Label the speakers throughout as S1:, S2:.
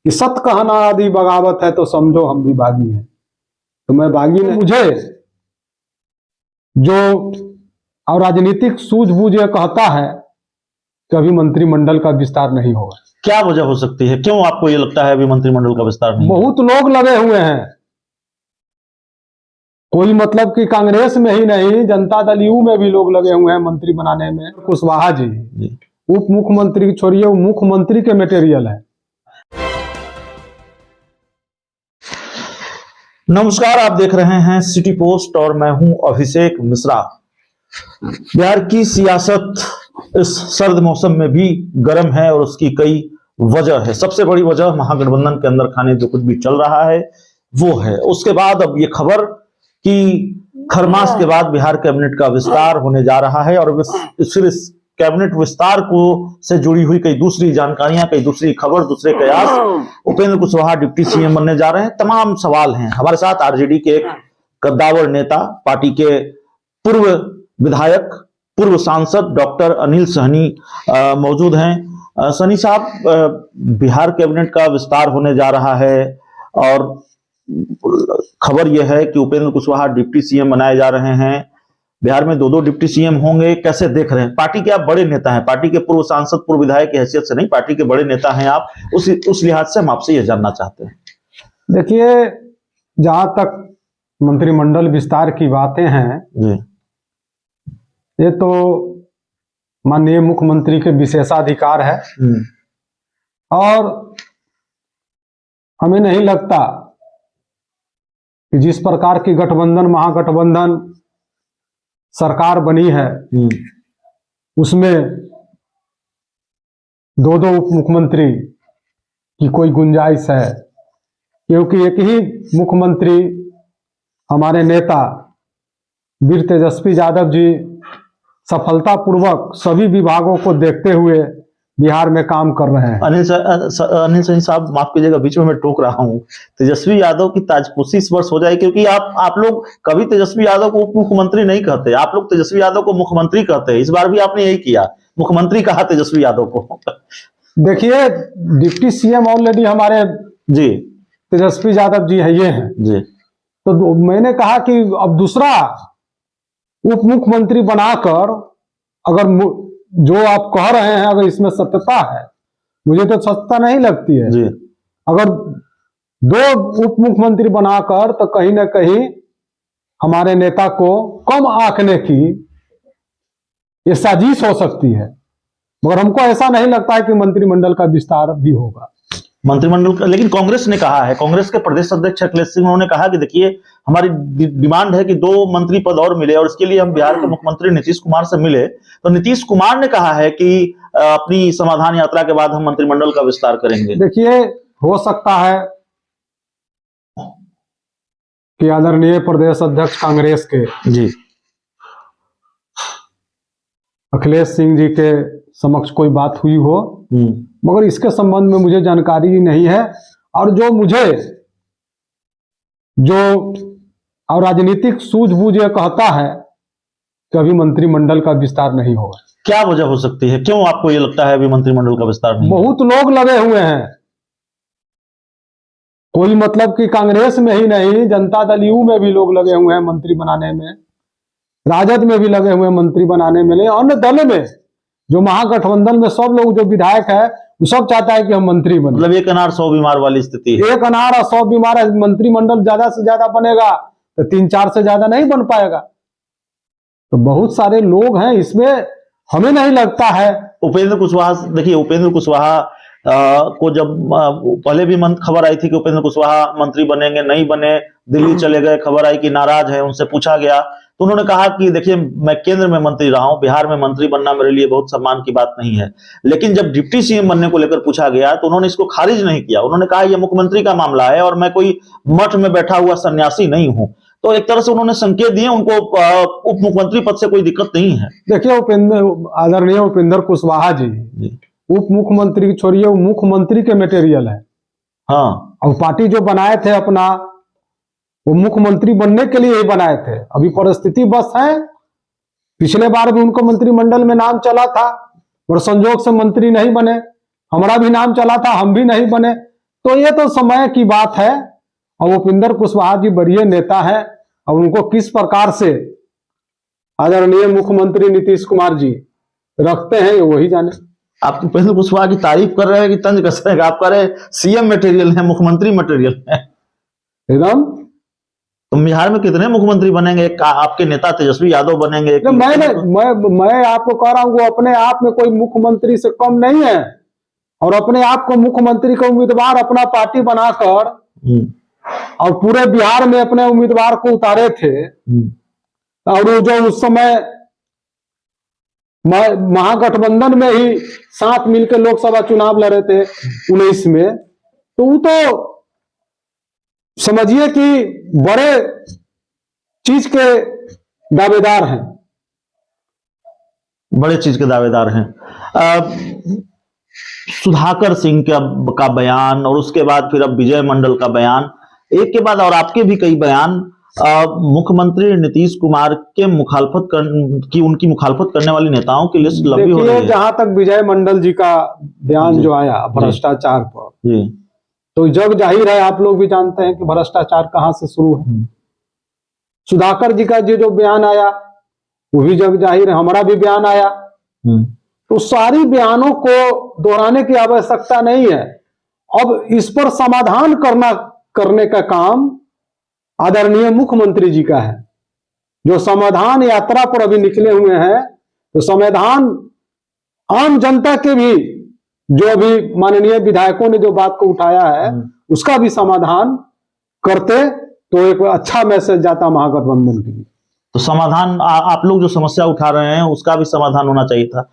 S1: कि सत कहना आदि बगावत है तो समझो हम भी बागी हैं। तो मैं बागी नहीं, मुझे जो और राजनीतिक सूझबूझ ये कहता है कि अभी मंत्रिमंडल का विस्तार नहीं होगा।
S2: क्या वजह हो सकती है, क्यों आपको ये लगता है अभी मंत्रिमंडल का विस्तार नहीं?
S1: बहुत लोग लगे हुए हैं, कोई मतलब कि कांग्रेस में ही नहीं, जनता दल यू में भी लोग लगे हुए हैं मंत्री बनाने में। कुशवाहा जी उप मुख्यमंत्री छोड़िए, वो मुख्यमंत्री के मटेरियल है।
S2: नमस्कार, आप देख रहे हैं सिटी पोस्ट और मैं हूं अभिषेक मिश्रा। बिहार की सियासत इस सर्द मौसम में भी गर्म है और उसकी कई वजह है। सबसे बड़ी वजह महागठबंधन के अंदर खाने जो कुछ भी चल रहा है वो है। उसके बाद अब ये खबर कि खरमास के बाद बिहार कैबिनेट का विस्तार होने जा रहा है और फिर इस कैबिनेट विस्तार को से जुड़ी हुई कई दूसरी जानकारियां, कई दूसरी खबर, दूसरे कयास, उपेंद्र कुशवाहा डिप्टी सीएम बनने जा रहे हैं, तमाम सवाल हैं। हमारे साथ आरजेडी के एक कद्दावर नेता, पार्टी के पूर्व विधायक, पूर्व सांसद डॉक्टर अनिल सहनी मौजूद हैं। सहनी साहब, बिहार कैबिनेट का विस्तार होने जा रहा है और खबर यह है कि उपेंद्र कुशवाहा डिप्टी सीएम बनाए जा रहे हैं। बिहार में दो डिप्टी सीएम होंगे, कैसे देख रहे हैं? पार्टी के आप बड़े नेता हैं, पार्टी के पूर्व सांसद, पूर्व विधायक की हैसियत से नहीं, पार्टी के बड़े नेता हैं आप, उस लिहाज से हम आपसे यह जानना चाहते हैं।
S1: देखिए, जहां तक मंत्रिमंडल विस्तार की बातें हैं
S2: जी,
S1: ये तो माननीय मुख्यमंत्री के विशेषाधिकार है और हमें नहीं लगता कि जिस प्रकार की गठबंधन, महागठबंधन सरकार बनी है उसमें दो उप मुख्यमंत्री की कोई गुंजाइश है, क्योंकि एक ही मुख्यमंत्री हमारे नेता वीर तेजस्वी यादव जी सफलतापूर्वक सभी विभागों को देखते हुए बिहार में काम कर रहे हैं।
S2: अनिल सैनी साहब, माफ कीजिएगा, बीच में मैं टोक रहा हूं। तेजस्वी यादव की ताजपोशी इस वर्ष हो जाए, क्योंकि आप लोग कभी तेजस्वी यादव को उप मुख्यमंत्री नहीं कहते, आप लोग तेजस्वी यादव को मुख्यमंत्री कहते हैं। इस बार भी आपने यही किया, मुख्यमंत्री कहा तेजस्वी यादव को।
S1: देखिए, डिप्टी सीएम ऑलरेडी हमारे
S2: जी
S1: तेजस्वी यादव जी है, ये हैं
S2: जी।
S1: तो मैंने कहा कि अब दूसरा उप मुख्यमंत्री बनाकर, अगर जो आप कह रहे हैं अगर इसमें सत्यता है, मुझे तो सत्यता नहीं लगती है जी। अगर दो उप मुख्यमंत्री बनाकर तो कहीं ना कहीं हमारे नेता को कम आंकने की ये साजिश हो सकती है, मगर हमको ऐसा नहीं लगता है कि मंत्रिमंडल का विस्तार भी होगा।
S2: मंत्रिमंडल का, लेकिन कांग्रेस ने कहा है, कांग्रेस के प्रदेश अध्यक्ष अखिलेश सिंह, उन्होंने कहा कि देखिए हमारी डिमांड है कि 2 मंत्री पद और मिले और इसके लिए हम बिहार के मुख्यमंत्री नीतीश कुमार से मिले। तो नीतीश कुमार ने कहा है कि अपनी समाधान यात्रा के बाद हम मंत्रिमंडल का विस्तार करेंगे।
S1: देखिए, हो सकता है कि आदरणीय प्रदेश अध्यक्ष कांग्रेस के
S2: जी
S1: अखिलेश सिंह जी के समक्ष कोई बात हुई हो, मगर इसके संबंध में मुझे जानकारी नहीं है। और जो और राजनीतिक सूझबूझ ये कहता है कि अभी मंत्रिमंडल का विस्तार नहीं होगा।
S2: क्या वजह हो सकती है, क्यों आपको ये लगता है अभी मंत्रिमंडल का विस्तार नहीं?
S1: बहुत लोग लगे हुए हैं, कोई मतलब कि कांग्रेस में ही नहीं, जनता दल यू में भी लोग लगे हुए हैं मंत्री बनाने में, राजद में भी लगे हुए हैं मंत्री बनाने में, अन्य दल में जो महागठबंधन में सब लोग जो विधायक है वो सब चाहता है कि हम मंत्री बने।
S2: मतलब एक अनार 100 बीमार वाली स्थिति है।
S1: एक अनार और 100 बीमार है। मंत्रिमंडल ज्यादा से ज्यादा बनेगा तो 3-4 से ज्यादा नहीं बन पाएगा। तो बहुत सारे लोग हैं इसमें, हमें नहीं लगता है।
S2: उपेंद्र कुशवाहा, देखिए उपेंद्र कुशवाहा को जब पहले भी खबर आई थी कि उपेंद्र कुशवाहा मंत्री बनेंगे, नहीं बने, दिल्ली चले गए, खबर आई कि नाराज है, उनसे पूछा गया तो उन्होंने कहा कि देखिए मैं केंद्र में मंत्री रहा हूं, बिहार में मंत्री बनना मेरे लिए बहुत सम्मान की बात नहीं है। लेकिन जब डिप्टी सीएम बनने को लेकर पूछा गया तो उन्होंने इसको खारिज नहीं किया। उन्होंने कहा यह मुख्यमंत्री का मामला है और मैं कोई मठ में बैठा हुआ सन्यासी नहीं हूं। तो एक तरह से उन्होंने संकेत दिए उनको उप मुख्यमंत्री पद से कोई दिक्कत नहीं है।
S1: देखिए, आदरणीय उपेंद्र कुशवाहा जी उप मुख्यमंत्री छोड़िए, वो मुख्यमंत्री के मटेरियल है।
S2: हाँ,
S1: और पार्टी जो बनाए थे अपना, वो मुख्यमंत्री बनने के लिए ही बनाए थे। अभी परिस्थिति बस है, पिछले बार भी उनको मंत्रिमंडल में नाम चला था और संजोग से मंत्री नहीं बने, हमारा भी नाम चला था, हम भी नहीं बने। तो ये तो समय की बात है। और उपेंद्र कुशवाहा जी बड़े नेता हैं और उनको किस प्रकार से आदरणीय मुख्यमंत्री नीतीश कुमार जी रखते हैं ये वही जाने।
S2: आप तो उपेंद्र कुशवाहा की तारीफ कर रहे हैं कि तंज कस रहे हैं? आप कह रहे हैं सीएम मटेरियल है, मुख्यमंत्री मटेरियल है।
S1: एकदम।
S2: तो बिहार में कितने मुख्यमंत्री बनेंगे? आपके नेता तेजस्वी यादव बनेंगे?
S1: मैं आपको कह रहा हूं वो अपने आप में कोई मुख्यमंत्री से कम नहीं है और अपने आप को मुख्यमंत्री का उम्मीदवार अपना पार्टी बनाकर और पूरे बिहार में अपने उम्मीदवार को उतारे थे। और वो जो उस समय महागठबंधन में ही साथ मिलकर लोकसभा चुनाव लड़े थे 19 में, तो वो तो समझिए कि बड़े चीज के दावेदार हैं।
S2: बड़े चीज के दावेदार हैं। सुधाकर सिंह का बयान और उसके बाद फिर अब विजय मंडल का बयान, एक के बाद और आपके भी कई बयान मुख्यमंत्री नीतीश कुमार के उनकी मुखालफत करने वाली नेताओं की लिस्ट लंबी हो रही है।
S1: जहां तक विजय मंडल जी का बयान जो आया भ्रष्टाचार पर
S2: जी,
S1: तो जग जाहिर है, आप लोग भी जानते हैं कि भ्रष्टाचार कहां से शुरू है। सुधाकर जी का जो बयान आया वो भी जग जाहिर है, हमारा भी बयान आया। तो सारी बयानों को दोहराने की आवश्यकता नहीं है। अब इस पर समाधान करने का काम आदरणीय मुख्यमंत्री जी का है, जो समाधान यात्रा पर अभी निकले हुए हैं। तो समाधान आम जनता के भी, जो अभी माननीय विधायकों ने जो बात को उठाया है उसका भी समाधान करते तो एक अच्छा मैसेज जाता महागठबंधन के लिए।
S2: तो समाधान आप लोग जो समस्या उठा रहे हैं उसका भी समाधान होना चाहिए था।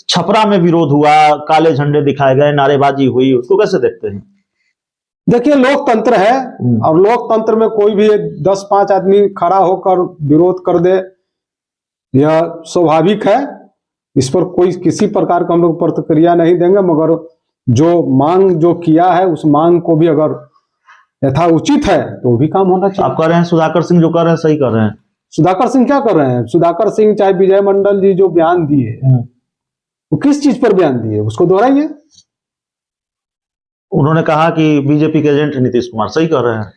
S2: छपरा में विरोध हुआ, काले झंडे दिखाए गए, नारेबाजी हुई, उसको कैसे देखते हैं?
S1: देखिए लोकतंत्र है और लोकतंत्र में कोई भी 10-5 आदमी खड़ा होकर विरोध कर दे यह स्वाभाविक है। इस पर कोई किसी प्रकार का हम लोग प्रतिक्रिया नहीं देंगे, मगर जो मांग जो किया है उस मांग को भी अगर यथाउचित है तो वो भी काम होना चाहिए।
S2: आप कह रहे हैं सुधाकर सिंह जो कर रहे हैं सही कर रहे हैं?
S1: सुधाकर सिंह क्या कर रहे हैं? सुधाकर सिंह चाहे विजय मंडल जी जो बयान दिए वो किस चीज पर बयान दिए उसको दोहराइए।
S2: उन्होंने कहा कि बीजेपी के एजेंट नीतीश कुमार, सही कर रहे हैं।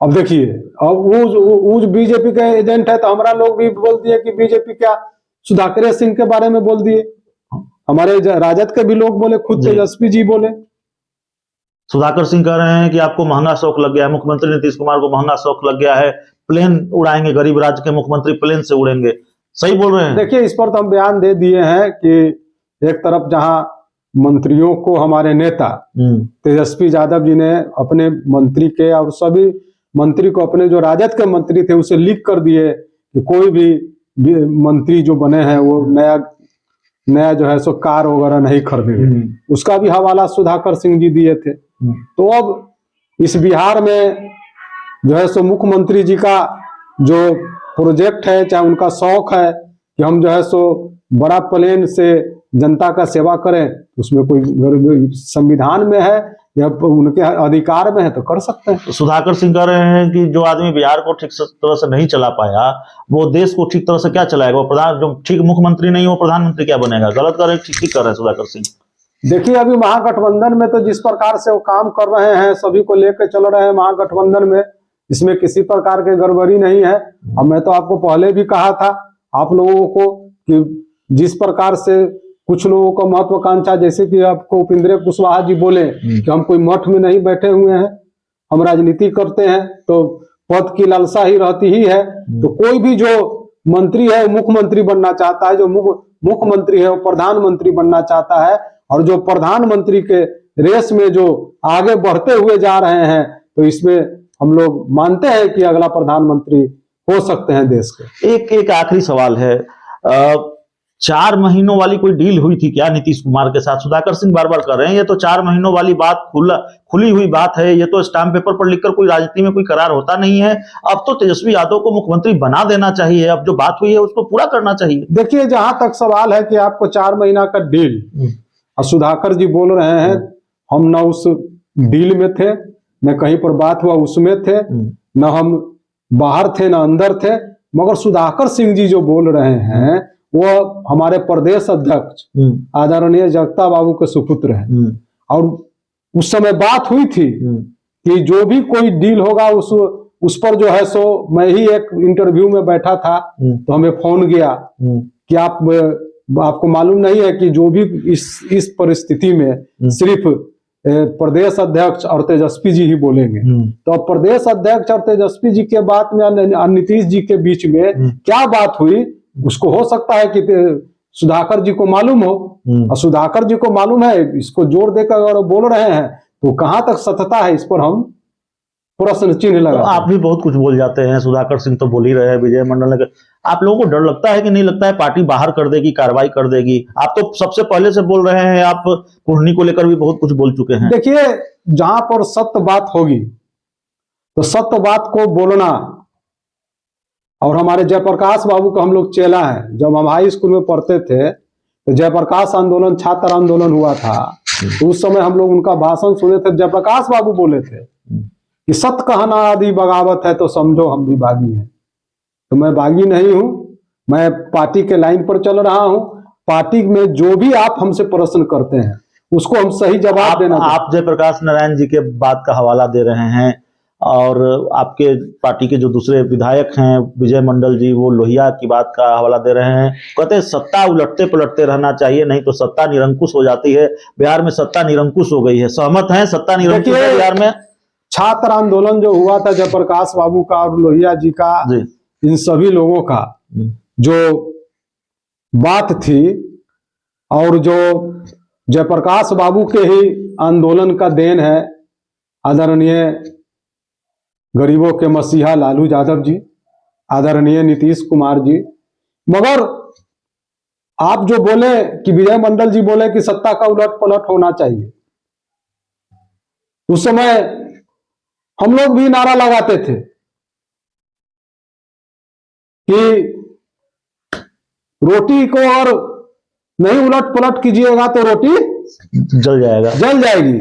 S1: अब देखिए, अब वो बीजेपी के एजेंट है तो हमारा लोग भी बोल दिए कि बीजेपी क्या, सुधाकर सिंह के बारे में बोल दिए। हमारे राजद के भी लोग बोले, खुद तेजस्वी जी बोले।
S2: सुधाकर सिंह कह रहे हैं कि आपको महंगा शौक लग गया है, मुख्यमंत्री नीतीश कुमार को महंगा शौक लग गया है, प्लेन उड़ाएंगे, गरीब राज्य के मुख्यमंत्री प्लेन से उड़ेंगे। सही बोल रहे हैं?
S1: देखिए इस पर तो हम बयान दे दिए हैं कि एक तरफ जहां मंत्रियों को हमारे नेता तेजस्वी यादव जी ने अपने मंत्री के और सभी मंत्री को अपने जो राजद के मंत्री थे उसे लिख कर दिए कि कोई भी मंत्री जो बने हैं वो नया जो है सो कार वगैरह नहीं खरीदेंगे। उसका भी हवाला सुधाकर सिंह जी दिए थे। तो अब इस बिहार में जो है सो मुख्यमंत्री जी का जो प्रोजेक्ट है, चाहे उनका शौक है कि हम जो है सो बड़ा प्लेन से जनता का सेवा करें, उसमें कोई संविधान में है या उनके अधिकार में है तो कर सकते हैं।
S2: तो सुधाकर सिंह कह रहे हैं कि जो आदमी बिहार को ठीक तरह से नहीं चला पाया वो देश को ठीक तरह से क्या चलाएगा? वो प्रधान जो ठीक मुख्यमंत्री नहीं वो प्रधानमंत्री क्या बनेगा? गलत कर रहे हैं, ठीक कर रहे हैं सुधाकर सिंह।
S1: देखिए अभी महागठबंधन में तो जिस प्रकार से वो काम कर रहे हैं, सभी को लेकर चल रहे हैं महागठबंधन में, इसमें किसी प्रकार की गड़बड़ी नहीं है। अब मैं तो आपको पहले भी कहा था आप लोगों को कि जिस प्रकार से कुछ लोगों को महत्वाकांक्षा, जैसे कि आपको उपेंद्र कुशवाहा जी बोले कि हम कोई मठ में नहीं बैठे हुए हैं, हम राजनीति करते हैं, तो पद की लालसा ही रहती ही है। तो कोई भी जो मंत्री है वो मुख्यमंत्री बनना चाहता है, जो मुख्यमंत्री है वो प्रधानमंत्री बनना चाहता है, और जो प्रधानमंत्री के रेस में जो आगे बढ़ते हुए जा रहे हैं तो इसमें हम लोग मानते हैं कि अगला प्रधानमंत्री हो सकते हैं देश के।
S2: एक आखिरी सवाल है, 4 महीनों वाली कोई डील हुई थी क्या नीतीश कुमार के साथ? सुधाकर सिंह बार बार कर रहे हैं ये तो 4 महीनों वाली बात खुली हुई बात है, ये तो स्टाम्प पेपर पर लिखकर कोई राजनीति में कोई करार होता नहीं है। अब तो तेजस्वी यादव को मुख्यमंत्री बना देना चाहिए, अब जो बात हुई है उसको पूरा करना चाहिए।
S1: देखिए जहां तक सवाल है कि आपको 4 महीना का डील, और सुधाकर जी बोल रहे हैं हम न उस डील में थे, न कहीं पर बात हुआ उसमें थे, न हम बाहर थे न अंदर थे, मगर सुधाकर सिंह जी जो बोल रहे हैं वो हमारे प्रदेश अध्यक्ष आदरणीय जगता बाबू के सुपुत्र हैं। और उस समय बात हुई थी कि जो भी कोई डील होगा उस पर जो है सो, मैं ही एक इंटरव्यू में बैठा था तो हमें फोन गया कि आपको मालूम नहीं है कि जो भी इस परिस्थिति में सिर्फ प्रदेश अध्यक्ष और तेजस्वी जी ही बोलेंगे। तो अब प्रदेश अध्यक्ष और तेजस्वी जी के बात में नीतीश जी के बीच में क्या बात हुई, उसको हो सकता है कि सुधाकर जी को मालूम हो, और सुधाकर जी को मालूम है, इसको जोर देकर अगर बोल रहे हैं तो कहां तक सत्यता है, इस पर हम प्रश्न चिन्ह लगा।
S2: तो आप भी बहुत कुछ बोल जाते हैं, सुधाकर सिंह तो बोल ही रहे हैं, विजय मंडल ने, आप लोगों को डर लगता है कि नहीं लगता है पार्टी बाहर कर देगी, कार्रवाई कर देगी? आप तो सबसे पहले से बोल रहे हैं, आप कुर्नी को लेकर भी बहुत कुछ बोल चुके हैं।
S1: देखिए, जहां पर सत्य बात होगी तो सत्य बात को बोलना, और हमारे जयप्रकाश बाबू का हम लोग चेला है। जब हम हाई स्कूल में पढ़ते थे तो जयप्रकाश आंदोलन, छात्र आंदोलन हुआ था, तो उस समय हम लोग उनका भाषण सुने थे। जयप्रकाश बाबू बोले थे कि सत्य कहना आदि बगावत है तो समझो हम भी बागी हैं। तो मैं बागी नहीं हूं, मैं पार्टी के लाइन पर चल रहा हूं। पार्टी में जो भी आप हमसे प्रश्न करते हैं उसको हम सही जवाब देना।
S2: आप जयप्रकाश नारायण जी के बात का हवाला दे रहे हैं, और आपके पार्टी के जो दूसरे विधायक हैं विजय मंडल जी, वो लोहिया की बात का हवाला दे रहे हैं। कहते हैं सत्ता उलटते पलटते रहना चाहिए, नहीं तो सत्ता निरंकुश हो जाती है। बिहार में सत्ता निरंकुश हो गई है, सहमत हैं? सत्ता निरंकुश है बिहार में।
S1: छात्र आंदोलन जो हुआ था जयप्रकाश बाबू का और लोहिया जी का, इन सभी लोगों का जो बात थी, और जो जयप्रकाश बाबू के ही आंदोलन का देन है, आदरणीय गरीबों के मसीहा लालू यादव जी, आदरणीय नीतीश कुमार जी। मगर आप जो बोले कि विजय मंडल जी बोले कि सत्ता का उलट पलट होना चाहिए, उस समय हम लोग भी नारा लगाते थे कि रोटी को और नहीं उलट पलट कीजिएगा तो रोटी
S2: जल
S1: जाएगी।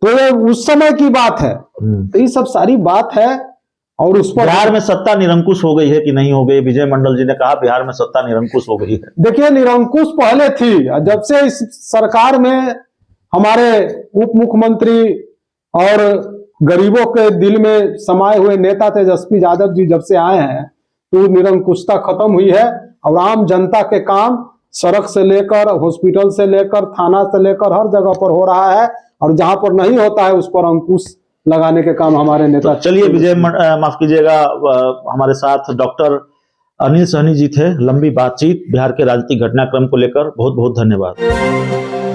S1: तो ये उस समय की बात है। तो ये सब सारी बात है। और उस पर
S2: बिहार में सत्ता निरंकुश हो गई है कि नहीं हो गई? विजय मंडल जी ने कहा बिहार में सत्ता निरंकुश हो गई है।
S1: देखिए, निरंकुश पहले थी, जब से इस सरकार में हमारे उप मुख्यमंत्री और गरीबों के दिल में समाये हुए नेता तेजस्वी यादव जी जब से आए हैं, तो निरंकुशता खत्म हुई है। और आम जनता के काम सड़क से लेकर, हॉस्पिटल से लेकर, थाना से लेकर हर जगह पर हो रहा है, और जहां पर नहीं होता है उस पर अंकुश लगाने के काम हमारे नेता।
S2: तो चलिए, विजय माफ कीजिएगा, हमारे साथ डॉक्टर अनिल सहनी जी थे। लंबी बातचीत बिहार के राजनीतिक घटनाक्रम को लेकर। बहुत बहुत धन्यवाद।